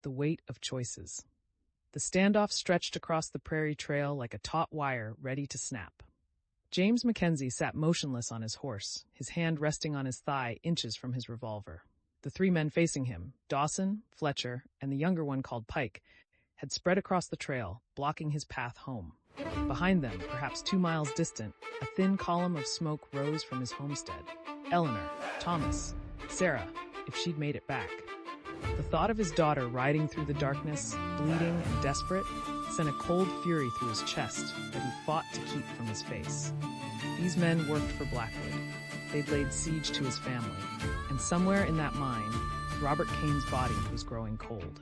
The weight of choices. The standoff stretched across the prairie trail like a taut wire ready to snap. James Mackenzie sat motionless on his horse, his hand resting on his thigh inches from his revolver. The three men facing him, Dawson, Fletcher, and the younger one called Pike, had spread across the trail, blocking his path home. Behind them, perhaps 2 miles distant, a thin column of smoke rose from his homestead. Eleanor, Thomas, Sarah, if she'd made it back. The thought of his daughter riding through the darkness, bleeding and desperate, sent a cold fury through his chest that he fought to keep from his face. These men worked for Blackwood. They'd laid siege to his family, and somewhere in that mine, Robert Kane's body was growing cold.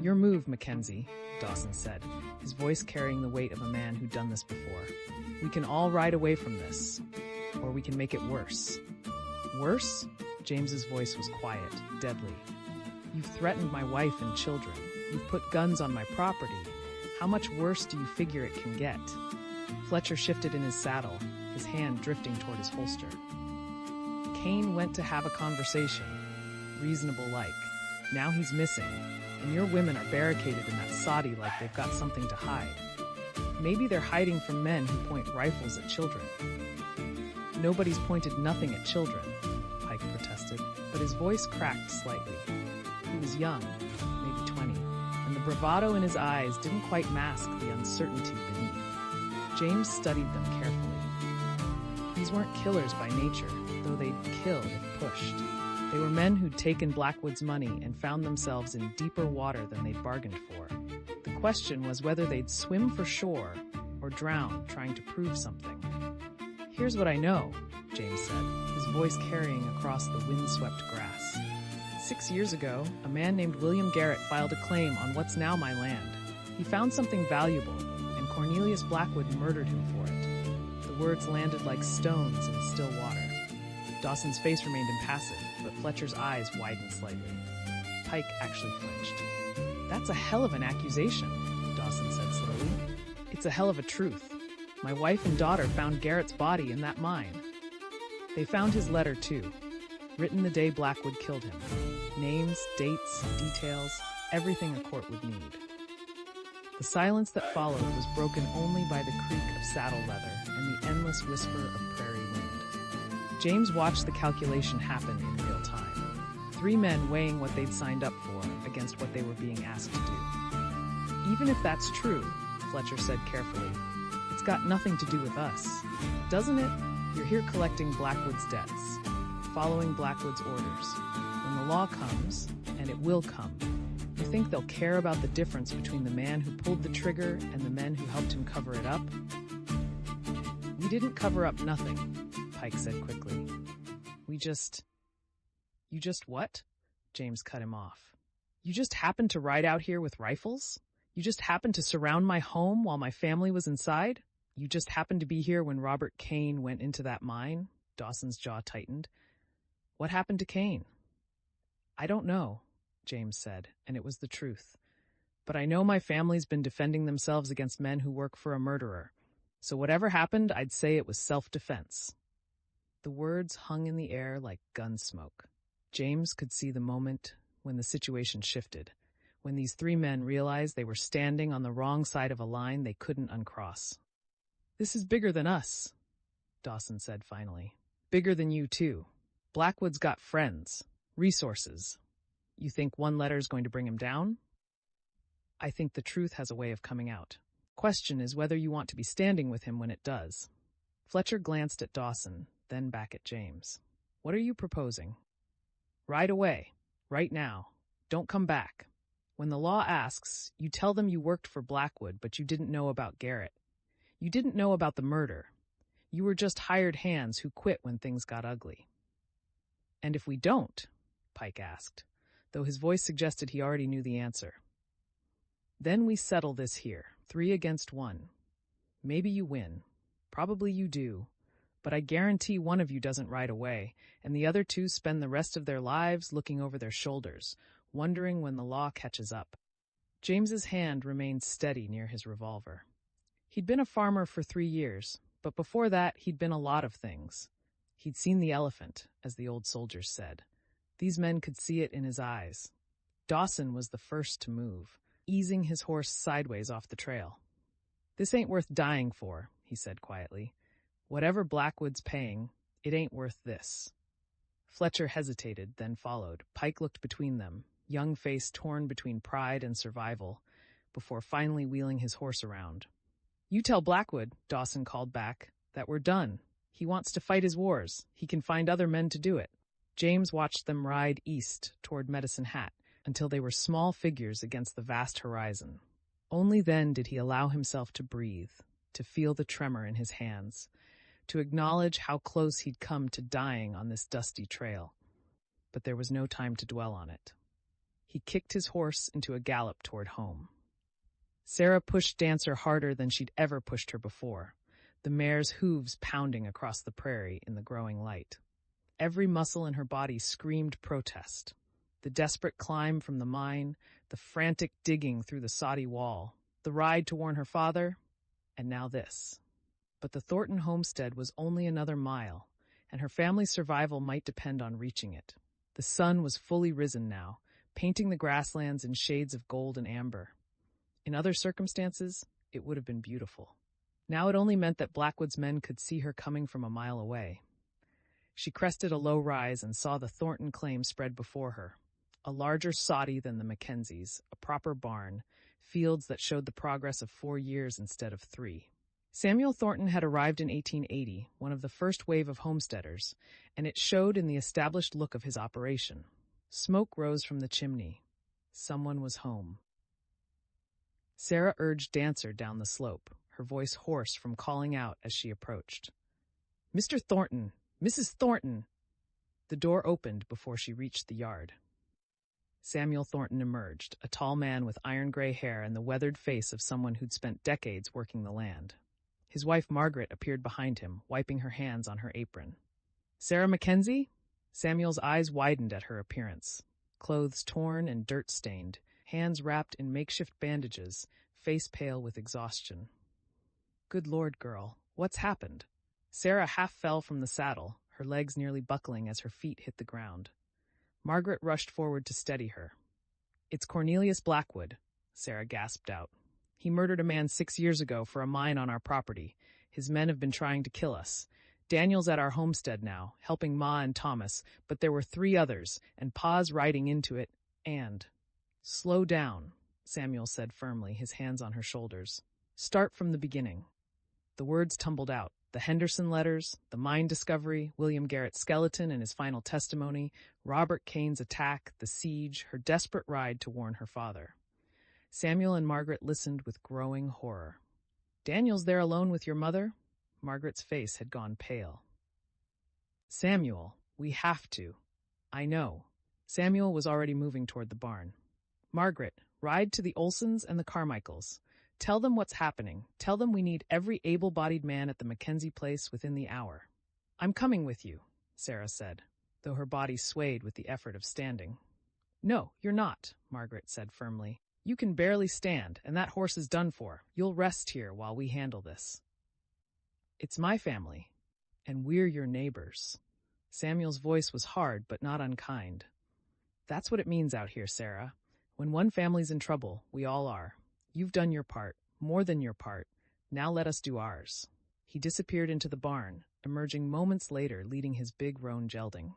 "Your move, Mackenzie," Dawson said, his voice carrying the weight of a man who'd done this before. "We can all ride away from this, or we can make it worse." "Worse?" James's voice was quiet, deadly. "You've threatened my wife and children. You've put guns on my property. How much worse do you figure it can get?" Fletcher shifted in his saddle, his hand drifting toward his holster. "Kane went to have a conversation. Reasonable-like. Now he's missing, and your women are barricaded in that soddy like they've got something to hide. Maybe they're hiding from men who point rifles at children." "Nobody's pointed nothing at children," Pike protested, but his voice cracked slightly. He was young, maybe 20, and the bravado in his eyes didn't quite mask the uncertainty beneath. James studied them carefully. These weren't killers by nature, though they'd kill if pushed. They were men who'd taken Blackwood's money and found themselves in deeper water than they'd bargained for. The question was whether they'd swim for shore or drown trying to prove something. "Here's what I know," James said, his voice carrying across the windswept grass. 6 years ago, a man named William Garrett filed a claim on what's now my land. He found something valuable, and Cornelius Blackwood murdered him for it." The words landed like stones in still water. Dawson's face remained impassive, but Fletcher's eyes widened slightly. Pike actually flinched. "That's a hell of an accusation," Dawson said slowly. "It's a hell of a truth. My wife and daughter found Garrett's body in that mine. They found his letter, too, written the day Blackwood killed him. Names, dates, details, everything a court would need." The silence that followed was broken only by the creak of saddle leather and the endless whisper of prairie wind. James watched the calculation happen in real time. 3 men weighing what they'd signed up for against what they were being asked to do. "Even if that's true," Fletcher said carefully, "it's got nothing to do with us. Doesn't it? You're here collecting Blackwood's debts, following Blackwood's orders. When the law comes, and it will come, you think they'll care about the difference between the man who pulled the trigger and the men who helped him cover it up?" "We didn't cover up nothing," Pike said quickly. You just what?" James cut him off. "You just happened to ride out here with rifles? You just happened to surround my home while my family was inside? You just happened to be here when Robert Kane went into that mine?" Dawson's jaw tightened. "What happened to Kane?" "I don't know," James said, and it was the truth. "But I know my family's been defending themselves against men who work for a murderer. So whatever happened, I'd say it was self-defense." The words hung in the air like gun smoke. James could see the moment when the situation shifted, when these 3 men realized they were standing on the wrong side of a line they couldn't uncross. "This is bigger than us," Dawson said finally. "Bigger than you, too. Blackwood's got friends, resources. You think one letter's going to bring him down?" "I think the truth has a way of coming out. Question is whether you want to be standing with him when it does." Fletcher glanced at Dawson, then back at James. "What are you proposing?" "Ride away. Right now. Don't come back. When the law asks, you tell them you worked for Blackwood, but you didn't know about Garrett. You didn't know about the murder. You were just hired hands who quit when things got ugly." "And if we don't?" Pike asked, though his voice suggested he already knew the answer. "Then we settle this here, 3 against 1. Maybe you win. Probably you do. But I guarantee one of you doesn't ride away, and the other 2 spend the rest of their lives looking over their shoulders, wondering when the law catches up." James's hand remained steady near his revolver. He'd been a farmer for 3 years, but before that he'd been a lot of things. He'd seen the elephant, as the old soldiers said. These men could see it in his eyes. Dawson was the first to move, easing his horse sideways off the trail. "This ain't worth dying for," he said quietly. "Whatever Blackwood's paying, it ain't worth this." Fletcher hesitated, then followed. Pike looked between them, young face torn between pride and survival, before finally wheeling his horse around. "You tell Blackwood," Dawson called back, "that we're done. He wants to fight his wars. He can find other men to do it." James watched them ride east toward Medicine Hat until they were small figures against the vast horizon. Only then did he allow himself to breathe, to feel the tremor in his hands, to acknowledge how close he'd come to dying on this dusty trail. But there was no time to dwell on it. He kicked his horse into a gallop toward home. Sarah pushed Dancer harder than she'd ever pushed her before, the mare's hooves pounding across the prairie in the growing light. Every muscle in her body screamed protest. The desperate climb from the mine, the frantic digging through the soddy wall, the ride to warn her father, and now this. But the Thornton homestead was only another mile, and her family's survival might depend on reaching it. The sun was fully risen now, painting the grasslands in shades of gold and amber. In other circumstances, it would have been beautiful. Now it only meant that Blackwood's men could see her coming from a mile away. She crested a low rise and saw the Thornton claim spread before her. A larger soddy than the Mackenzies, a proper barn, fields that showed the progress of 4 years instead of 3. Samuel Thornton had arrived in 1880, one of the first wave of homesteaders, and it showed in the established look of his operation. Smoke rose from the chimney. Someone was home. Sarah urged Dancer down the slope, her voice hoarse from calling out as she approached. "Mr. Thornton! Mrs. Thornton!" The door opened before she reached the yard. Samuel Thornton emerged, a tall man with iron-gray hair and the weathered face of someone who'd spent decades working the land. His wife Margaret appeared behind him, wiping her hands on her apron. "Sarah Mackenzie?" Samuel's eyes widened at her appearance. Clothes torn and dirt-stained, hands wrapped in makeshift bandages, face pale with exhaustion. "Good Lord, girl, what's happened?" Sarah half fell from the saddle, her legs nearly buckling as her feet hit the ground. Margaret rushed forward to steady her. "It's Cornelius Blackwood," Sarah gasped out. "He murdered a man 6 years ago for a mine on our property. His men have been trying to kill us. Daniel's at our homestead now, helping Ma and Thomas, but there were 3 others, and Pa's riding into it, and—" "Slow down," Samuel said firmly, his hands on her shoulders. "Start from the beginning." The words tumbled out. The Henderson letters, the mine discovery, William Garrett's skeleton and his final testimony, Robert Kane's attack, the siege, her desperate ride to warn her father. Samuel and Margaret listened with growing horror. "Daniel's there alone with your mother?" Margaret's face had gone pale. "Samuel, we have to." "I know." Samuel was already moving toward the barn. "Margaret, ride to the Olsons and the Carmichaels. Tell them what's happening. Tell them we need every able-bodied man at the Mackenzie place within the hour." "I'm coming with you," Sarah said, though her body swayed with the effort of standing. "No, you're not," Margaret said firmly. "You can barely stand, and that horse is done for. You'll rest here while we handle this." "It's my family, and we're your neighbors." Samuel's voice was hard but not unkind. "That's what it means out here, Sarah. When one family's in trouble, we all are. You've done your part, more than your part. Now let us do ours." He disappeared into the barn, emerging moments later leading his big roan gelding.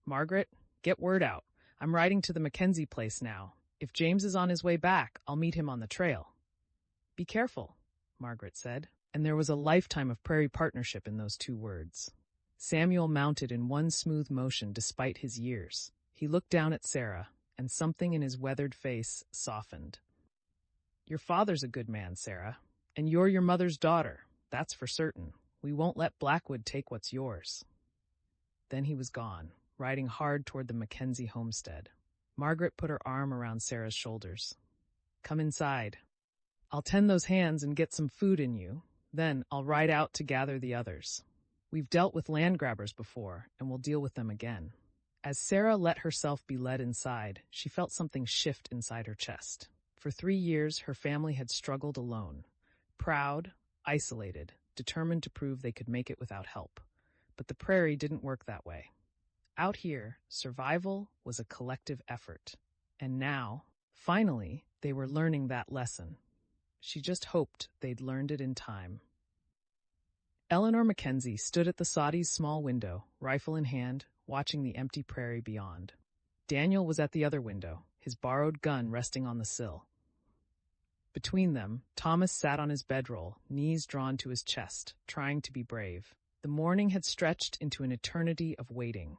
"Margaret, get word out. I'm riding to the Mackenzie place now. If James is on his way back, I'll meet him on the trail." "Be careful," Margaret said, and there was a lifetime of prairie partnership in those 2 words. Samuel mounted in one smooth motion despite his years. He looked down at Sarah, and something in his weathered face softened. "Your father's a good man, Sarah, and you're your mother's daughter, that's for certain. We won't let Blackwood take what's yours." Then he was gone, riding hard toward the Mackenzie homestead. Margaret put her arm around Sarah's shoulders. "Come inside. I'll tend those hands and get some food in you. Then I'll ride out to gather the others. We've dealt with land grabbers before, and we'll deal with them again." As Sarah let herself be led inside, she felt something shift inside her chest. For 3 years, her family had struggled alone, proud, isolated, determined to prove they could make it without help. But the prairie didn't work that way. Out here, survival was a collective effort, And now, finally, they were learning that lesson. She just hoped they'd learned it in time. Eleanor Mackenzie stood at the Saudis' small window, rifle in hand, watching the empty prairie beyond. Daniel was at the other window, his borrowed gun resting on the sill. Between them, Thomas sat on his bedroll, knees drawn to his chest, trying to be brave. The morning had stretched into an eternity of waiting.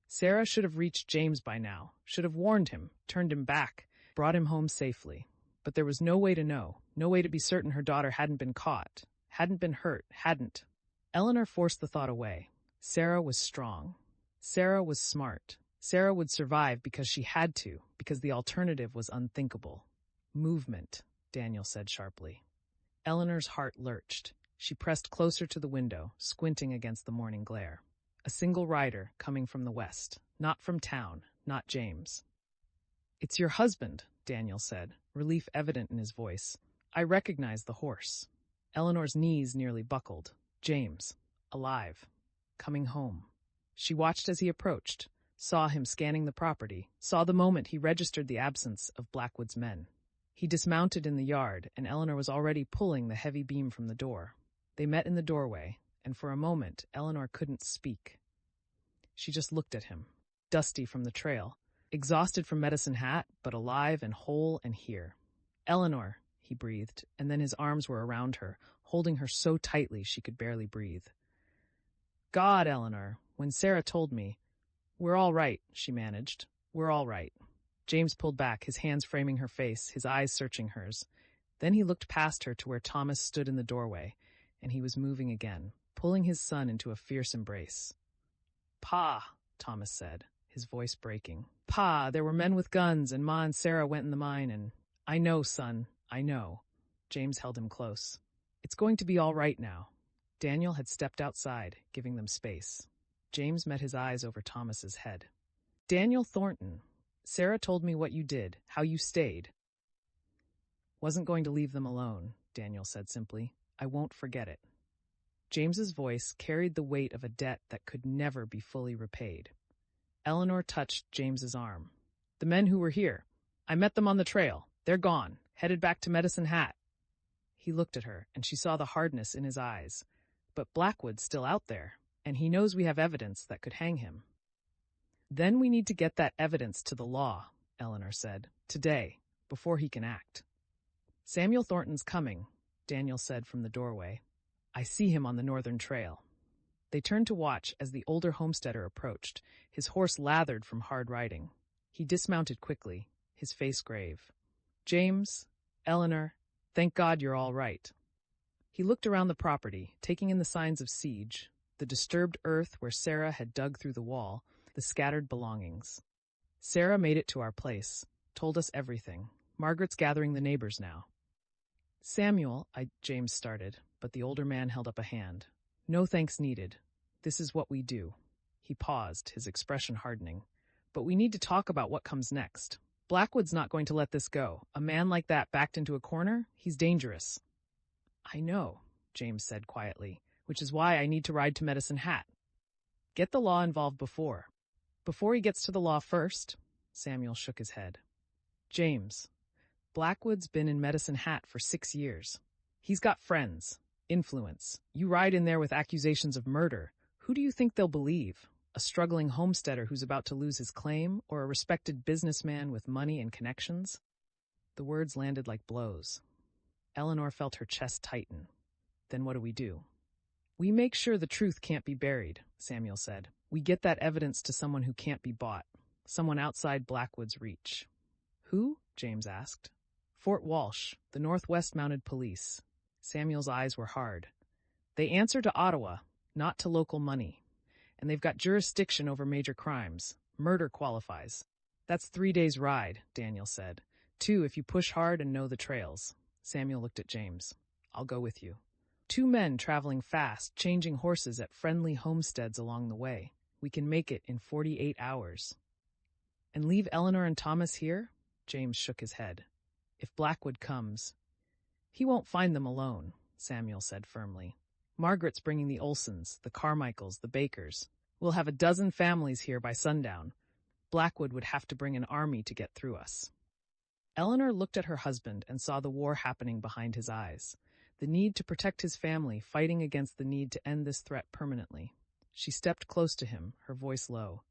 Sarah should have reached James by now, should have warned him, turned him back, brought him home safely. But there was no way to know, no way to be certain her daughter hadn't been caught, hadn't been hurt, hadn't. Eleanor forced the thought away. Sarah was strong. Sarah was smart. Sarah would survive because she had to, because the alternative was unthinkable. Movement, Daniel said sharply. Eleanor's heart lurched. She pressed closer to the window, squinting against the morning glare. A single rider coming from the west, not from town, not James. "It's your husband," Daniel said, relief evident in his voice. "I recognize the horse." Eleanor's knees nearly buckled. James, alive, coming home. She watched as he approached, saw him scanning the property, saw the moment he registered the absence of Blackwood's men. He dismounted in the yard, and Eleanor was already pulling the heavy beam from the door. They met in the doorway, and for a moment, Eleanor couldn't speak. She just looked at him, dusty from the trail, exhausted from Medicine Hat, but alive and whole and here. "Eleanor," he breathed, and then his arms were around her, holding her so tightly she could barely breathe. "God, Eleanor, when Sarah told me—" "We're all right," she managed. "We're all right." James pulled back, his hands framing her face, his eyes searching hers. Then he looked past her to where Thomas stood in the doorway, and he was moving again, pulling his son into a fierce embrace. "Pa," Thomas said, his voice breaking. "Pa, there were men with guns, and Ma and Sarah went in the mine, and—" "I know, son, I know." James held him close. "It's going to be all right now." Daniel had stepped outside, giving them space. James met his eyes over Thomas's head. "Daniel Thornton, Sarah told me what you did, how you stayed." "Wasn't going to leave them alone," Daniel said simply. "I won't forget it." James's voice carried the weight of a debt that could never be fully repaid. Eleanor touched James's arm. "The men who were here, I met them on the trail. They're gone, headed back to Medicine Hat." He looked at her, and she saw the hardness in his eyes. "But Blackwood's still out there, and he knows we have evidence that could hang him." "Then we need to get that evidence to the law," Eleanor said. "Today, before he can act." "Samuel Thornton's coming," Daniel said from the doorway. "I see him on the northern trail." They turned to watch as the older homesteader approached, his horse lathered from hard riding. He dismounted quickly, his face grave. "James, Eleanor, thank God you're all right." He looked around the property, taking in the signs of siege, the disturbed earth where Sarah had dug through the wall, the scattered belongings. "Sarah made it to our place, told us everything. Margaret's gathering the neighbors now." "Samuel," James started, but the older man held up a hand. "No thanks needed. This is what we do." He paused, his expression hardening. "But we need to talk about what comes next. Blackwood's not going to let this go. A man like that backed into a corner? He's dangerous." "I know," James said quietly, "which is why I need to ride to Medicine Hat." "Get the law involved before." "Before he gets to the law first?" Samuel shook his head. "James, Blackwood's been in Medicine Hat for 6 years. He's got friends, influence. You ride in there with accusations of murder. Who do you think they'll believe? A struggling homesteader who's about to lose his claim, or a respected businessman with money and connections?" The words landed like blows. Eleanor felt her chest tighten. "Then what do we do?" "We make sure the truth can't be buried," Samuel said. "We get that evidence to someone who can't be bought, someone outside Blackwood's reach." "Who?" James asked. "Fort Walsh, the Northwest Mounted Police." Samuel's eyes were hard. "They answer to Ottawa, not to local money. And they've got jurisdiction over major crimes. Murder qualifies." "That's 3 days' ride," Daniel said. 2 if you push hard and know the trails." Samuel looked at James. "I'll go with you." 2 men traveling fast, changing horses at friendly homesteads along the way. We can make it in 48 hours. "And leave Eleanor and Thomas here?" James shook his head. "If Blackwood comes—" "He won't find them alone," Samuel said firmly. "Margaret's bringing the Olsons, the Carmichaels, the Bakers. We'll have 12 families here by sundown. Blackwood would have to bring an army to get through us. Eleanor looked at her husband and saw the war happening behind his eyes, the need to protect his family fighting against the need to end this threat permanently. She stepped close to him, her voice low.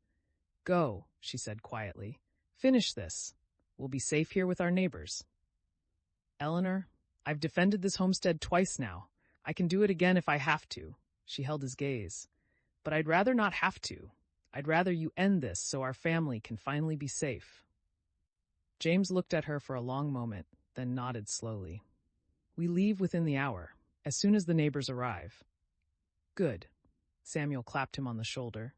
"Go," she said quietly. "Finish this. We'll be safe here with our neighbors." "Eleanor, I've defended this homestead twice now. I can do it again if I have to." She held his gaze. "But I'd rather not have to. I'd rather you end this so our family can finally be safe." James looked at her for a long moment, then nodded slowly. "We leave within the hour, as soon as the neighbors arrive." "Good." Samuel clapped him on the shoulder.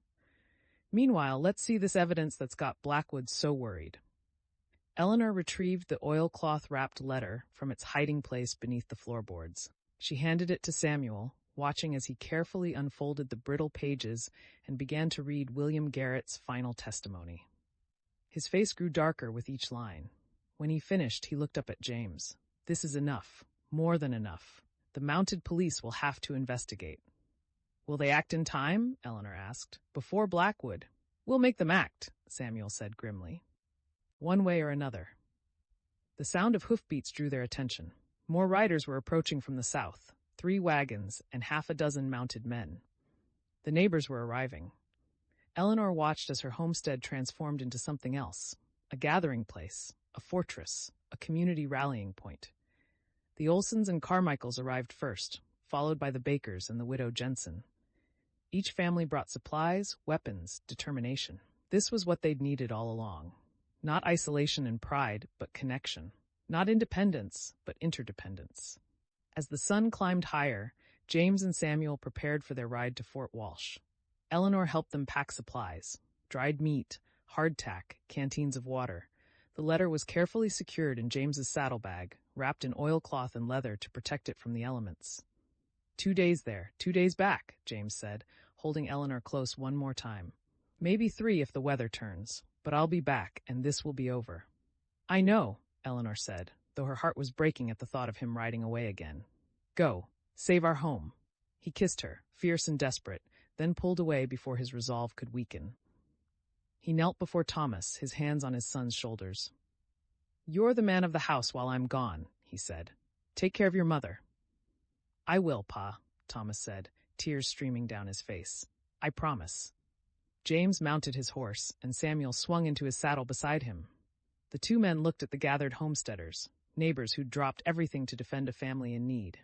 "Meanwhile, let's see this evidence that's got Blackwood so worried." Eleanor retrieved the oilcloth-wrapped letter from its hiding place beneath the floorboards. She handed it to Samuel, watching as he carefully unfolded the brittle pages and began to read William Garrett's final testimony. His face grew darker with each line. When he finished, he looked up at James. "This is enough. More than enough. The mounted police will have to investigate." "Will they act in time?" Eleanor asked. "Before Blackwood?" "We'll make them act," Samuel said grimly. "One way or another." The sound of hoofbeats drew their attention. More riders were approaching from the south, 3 wagons and half a dozen mounted men. The neighbors were arriving. Eleanor watched as her homestead transformed into something else, a gathering place, a fortress, a community rallying point. The Olsons and Carmichaels arrived first, followed by the Bakers and the widow Jensen. Each family brought supplies, weapons, determination. This was what they'd needed all along. Not isolation and pride, but connection. Not independence, but interdependence. As the sun climbed higher, James and Samuel prepared for their ride to Fort Walsh. Eleanor helped them pack supplies: dried meat, hardtack, canteens of water. The letter was carefully secured in James's saddlebag, wrapped in oilcloth and leather to protect it from the elements. 2 days there, 2 days back, James said, holding Eleanor close one more time. "Maybe 3 if the weather turns, but I'll be back, and this will be over." "I know," Eleanor said, though her heart was breaking at the thought of him riding away again. "Go, save our home." He kissed her, fierce and desperate, then pulled away before his resolve could weaken. He knelt before Thomas, his hands on his son's shoulders. "You're the man of the house while I'm gone," he said. "Take care of your mother." "I will, Pa," Thomas said, tears streaming down his face. "I promise." James mounted his horse, and Samuel swung into his saddle beside him. The 2 men looked at the gathered homesteaders, neighbors who'd dropped everything to defend a family in need.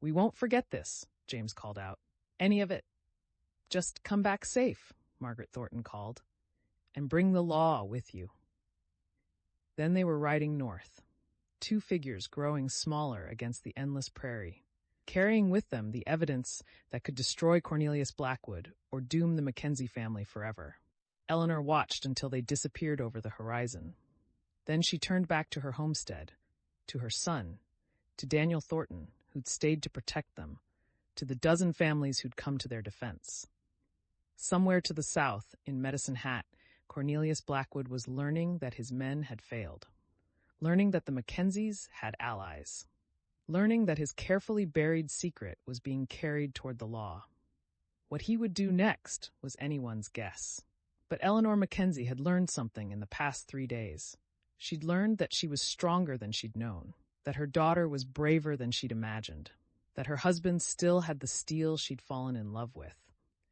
"We won't forget this," James called out. "Any of it." "Just come back safe," Margaret Thornton called. "And bring the law with you." Then they were riding north, 2 figures growing smaller against the endless prairie, carrying with them the evidence that could destroy Cornelius Blackwood or doom the Mackenzie family forever. Eleanor watched until they disappeared over the horizon. Then she turned back to her homestead, to her son, to Daniel Thornton, who'd stayed to protect them, to the dozen families who'd come to their defense. Somewhere to the south, in Medicine Hat, Cornelius Blackwood was learning that his men had failed, learning that the Mackenzies had allies, learning that his carefully buried secret was being carried toward the law. What he would do next was anyone's guess. But Eleanor Mackenzie had learned something in the past 3 days. She'd learned that she was stronger than she'd known, that her daughter was braver than she'd imagined, that her husband still had the steel she'd fallen in love with,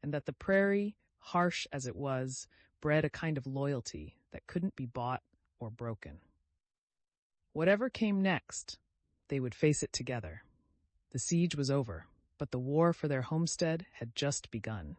and that the prairie, harsh as it was, bred a kind of loyalty that couldn't be bought or broken. Whatever came next, they would face it together. The siege was over, but the war for their homestead had just begun.